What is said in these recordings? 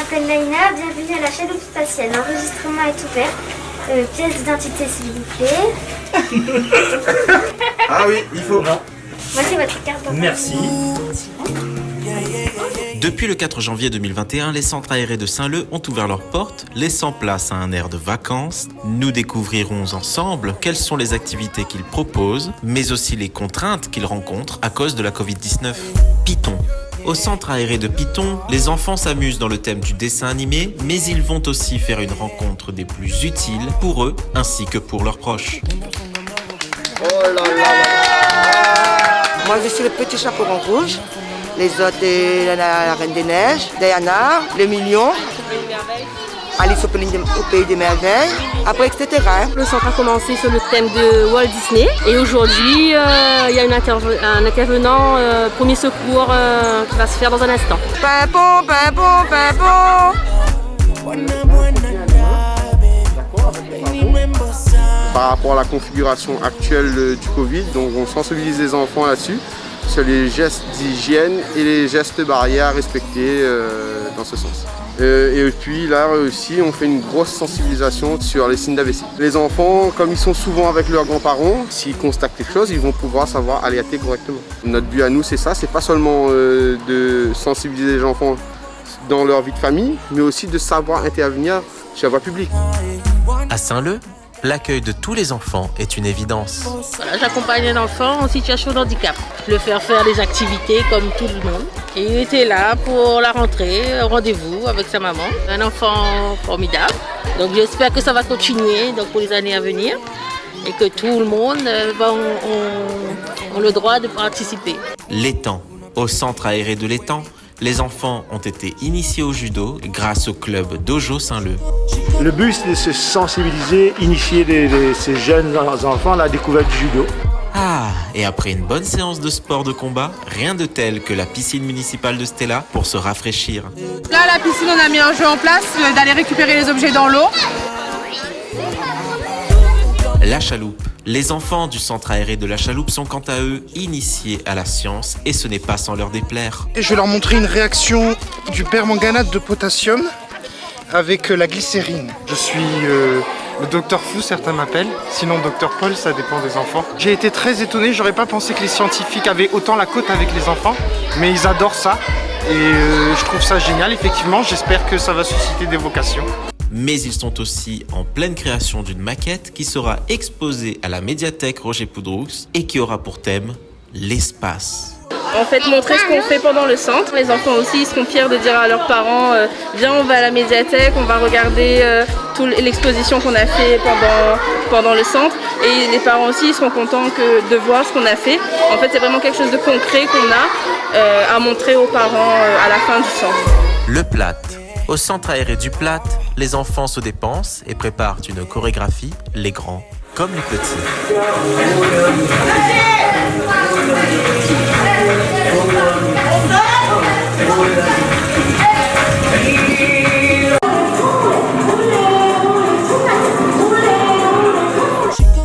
m'appelle Laïna, bienvenue à la chaloupe spatiale. L'enregistrement est ouvert. Pièce d'identité s'il vous plaît. Ah oui, il faut. Voici votre carte d'identité. Merci. Depuis le 4 janvier 2021, les centres aérés de Saint-Leu ont ouvert leurs portes, laissant place à un air de vacances. Nous découvrirons ensemble quelles sont les activités qu'ils proposent, mais aussi les contraintes qu'ils rencontrent à cause de la Covid-19. Python. Au centre aéré de Python, les enfants s'amusent dans le thème du dessin animé, mais ils vont aussi faire une rencontre des plus utiles pour eux ainsi que pour leurs proches. Oh là là là. Moi, je suis le petit chaperon rouge. Les autres, la Reine des Neiges, Diana, le Million, Alice au Pays des Merveilles, après, etc. Le centre a commencé sur le thème de Walt Disney. Et aujourd'hui, il y a un intervenant premier secours qui va se faire dans un instant. Pimpon, pimpon, pimpon. Par rapport à la configuration actuelle du Covid, donc on sensibilise les enfants là-dessus, sur les gestes d'hygiène et les gestes barrières à respecter dans ce sens. Et puis là aussi, on fait une grosse sensibilisation sur les signes d'AVC. Les enfants, comme ils sont souvent avec leurs grands-parents, s'ils constatent quelque chose, ils vont pouvoir savoir alerter correctement. Notre but à nous, c'est ça, c'est pas seulement de sensibiliser les enfants dans leur vie de famille, mais aussi de savoir intervenir sur la voie publique. À Saint-Leu, l'accueil de tous les enfants est une évidence. Voilà, j'accompagne un enfant en situation de handicap. Je le fais faire des activités comme tout le monde. Et il était là pour la rentrée, au rendez-vous avec sa maman. Un enfant formidable. Donc j'espère que ça va continuer pour les années à venir. Et que tout le monde ont le droit de participer. L'étang. Au centre aéré de l'étang, les enfants ont été initiés au judo grâce au club Dojo Saint-Leu. Le but, c'est de se sensibiliser, initier ces jeunes enfants à la découverte du judo. Ah, et après une bonne séance de sport de combat, rien de tel que la piscine municipale de Stella pour se rafraîchir. Là, à la piscine, on a mis un jeu en place d'aller récupérer les objets dans l'eau. La chaloupe. Les enfants du centre aéré de la chaloupe sont quant à eux initiés à la science et ce n'est pas sans leur déplaire. Et je vais leur montrer une réaction du permanganate de potassium avec la glycérine. Je suis le docteur Fou, certains m'appellent. Sinon docteur Paul, ça dépend des enfants. J'ai été très étonné, j'aurais pas pensé que les scientifiques avaient autant la cote avec les enfants, mais ils adorent ça. Et je trouve ça génial, effectivement, j'espère que ça va susciter des vocations. Mais ils sont aussi en pleine création d'une maquette qui sera exposée à la médiathèque Roger Poudroux et qui aura pour thème l'espace. En fait, montrer ce qu'on fait pendant le centre. Les enfants aussi seront fiers de dire à leurs parents viens, on va à la médiathèque, on va regarder toute l'exposition qu'on a fait pendant le centre. Et les parents aussi seront contents de voir ce qu'on a fait. En fait, c'est vraiment quelque chose de concret qu'on a à montrer aux parents à la fin du centre. Le Plat. Au centre aéré du Plat, les enfants se dépensent et préparent une chorégraphie, les grands comme les petits.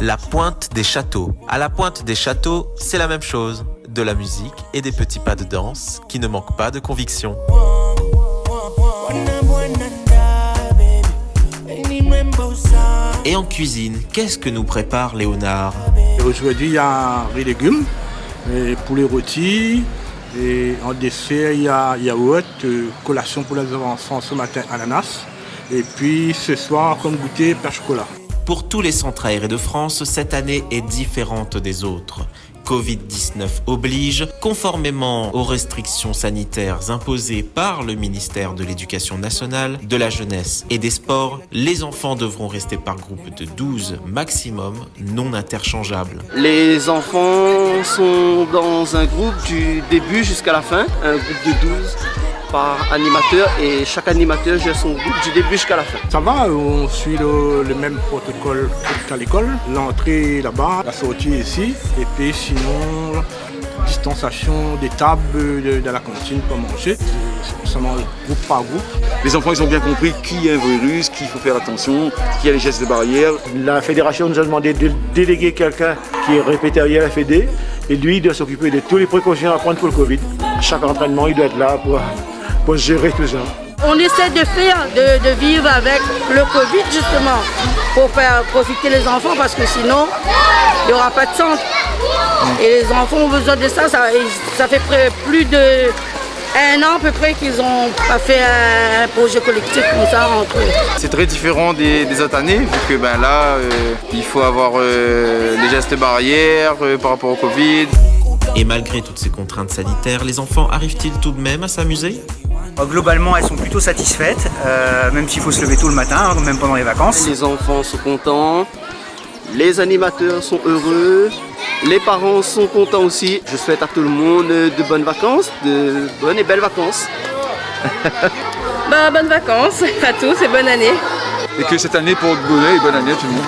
La pointe des châteaux. À la pointe des châteaux, c'est la même chose. De la musique et des petits pas de danse qui ne manquent pas de conviction. Et en cuisine, qu'est-ce que nous prépare Léonard? Aujourd'hui, il y a un riz légumes, poulet rôti, et en dessert, il y a yaourt, collation pour les enfants ce matin, ananas, et puis ce soir, comme goûter, pain chocolat. Pour tous les centres aérés de France, cette année est différente des autres. Covid-19 oblige, conformément aux restrictions sanitaires imposées par le ministère de l'Éducation nationale, de la jeunesse et des sports, les enfants devront rester par groupe de 12 maximum, non interchangeables. Les enfants sont dans un groupe du début jusqu'à la fin, un groupe de 12 par animateur et chaque animateur gère son groupe du début jusqu'à la fin. Ça va, on suit le même protocole qu'à l'école. L'entrée là-bas, la sortie ici, et puis sinon, distanciation des tables de la cantine pour manger. Ça mange groupe par groupe. Les enfants, ils ont bien compris qu'il y a un virus, qu'il faut faire attention, qu'il y a les gestes de barrière. La fédération nous a demandé de déléguer quelqu'un qui est répétérier à la Fédé, et lui, il doit s'occuper de toutes les précautions à prendre pour le Covid. À chaque entraînement, il doit être là pour gérer tout ça. On essaie de vivre avec le Covid justement pour faire profiter les enfants parce que sinon il n'y aura pas de centre. Et les enfants ont besoin de ça. Ça fait plus de 1 an à peu près qu'ils n'ont pas fait un projet collectif comme ça entre eux. C'est très différent des autres années, vu que là, il faut avoir les gestes barrières par rapport au Covid. Et malgré toutes ces contraintes sanitaires, les enfants arrivent-ils tout de même à s'amuser ? Globalement, elles sont plutôt satisfaites, même s'il faut se lever tôt le matin, même pendant les vacances. Les enfants sont contents, les animateurs sont heureux, les parents sont contents aussi. Je souhaite à tout le monde de bonnes vacances, de bonnes et belles vacances. Bonnes vacances à tous et bonne année. Et que cette année porte bonheur et bonne année à tout le monde.